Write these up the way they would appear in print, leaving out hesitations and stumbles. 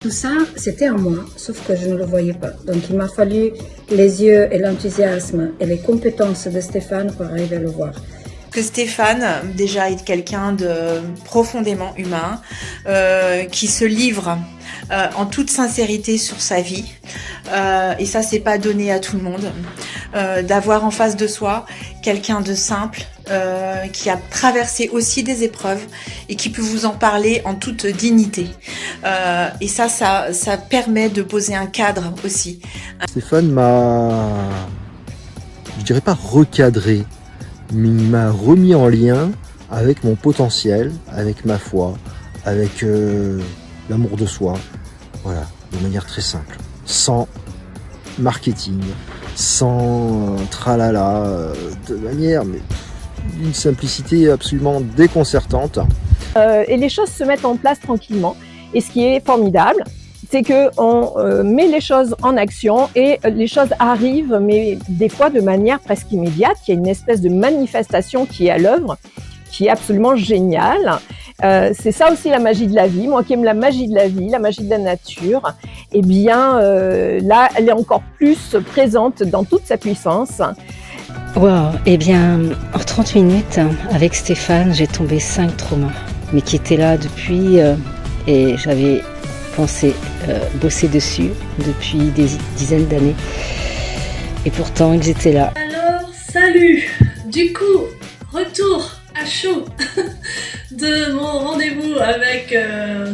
Tout ça, c'était en moi, sauf que je ne le voyais pas. Donc il m'a fallu les yeux et l'enthousiasme et les compétences de Stéphane pour arriver à le voir. Que Stéphane, déjà, est quelqu'un de profondément humain, qui se livre en toute sincérité sur sa vie. Et ça, c'est pas donné à tout le monde. D'avoir en face de soi quelqu'un de simple, qui a traversé aussi des épreuves et qui peut vous en parler en toute dignité. Et ça permet de poser un cadre aussi. Stéphane m'a, je dirais pas recadré, mais il m'a remis en lien avec mon potentiel, avec ma foi, avec l'amour de soi, voilà, de manière très simple, sans marketing, sans tralala, de manière, mais d'une simplicité absolument déconcertante. Et les choses se mettent en place tranquillement. Et ce qui est formidable, c'est qu'on met les choses en action et les choses arrivent, mais des fois de manière presque immédiate. Il y a une espèce de manifestation qui est à l'œuvre, qui est absolument géniale. C'est ça aussi la magie de la vie. Moi qui aime la magie de la vie, la magie de la nature, eh bien là, elle est encore plus présente dans toute sa puissance. Wow, eh bien, en 30 minutes, avec Stéphane, j'ai tombé 5 traumas, mais qui étaient là depuis, et j'avais pensé bosser dessus depuis des dizaines d'années. Et pourtant, ils étaient là. Alors, salut! Du coup, retour à chaud de mon rendez-vous avec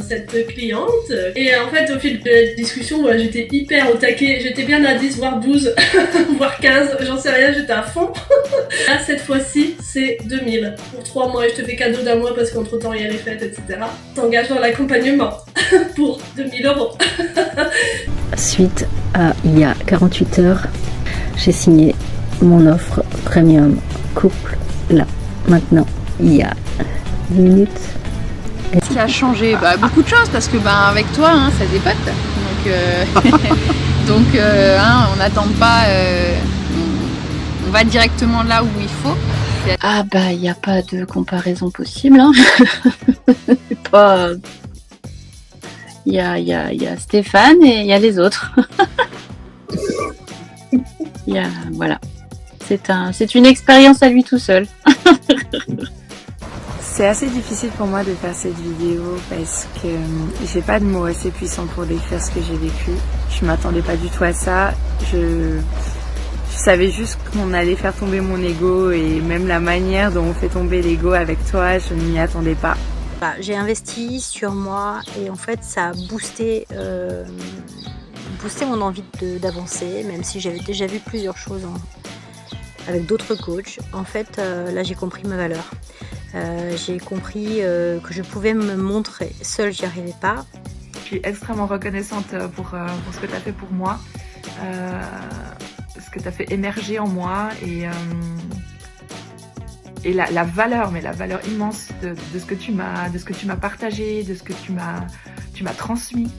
cette cliente. Et en fait, au fil de la discussion, voilà, j'étais hyper au taquet. J'étais bien à 10, voire 12, voire 15, j'en sais rien, j'étais à fond. Là, cette fois-ci, c'est 2000 pour 3 mois et je te fais cadeau d'un mois parce qu'entre temps il y a les fêtes, etc. T'engages dans l'accompagnement pour 2000 €. Suite à il y a 48 heures, j'ai signé mon offre premium couple là, maintenant, il y a 10 minutes. Ce qui a changé, beaucoup de choses parce que avec toi, ça dépote. Donc, on n'attend pas, on va directement là où il faut. Il n'y a pas de comparaison possible. Il y a Stéphane et il y a les autres. Voilà. C'est une expérience à lui tout seul. C'est assez difficile pour moi de faire cette vidéo parce que j'ai pas de mots assez puissants pour décrire ce que j'ai vécu. Je m'attendais pas du tout à ça. Je savais juste qu'on allait faire tomber mon ego et même la manière dont on fait tomber l'ego avec toi, je ne m'y attendais pas. J'ai investi sur moi et en fait ça a boosté mon envie d'avancer, même si j'avais déjà vu plusieurs choses avec d'autres coachs. En fait, là j'ai compris ma valeur. J'ai compris que je pouvais me montrer. Seule, j'y arrivais pas. Je suis extrêmement reconnaissante pour ce que tu as fait pour moi, ce que tu as fait émerger en moi et la valeur, mais la valeur immense de ce que tu m'as partagé, de ce que tu m'as transmis.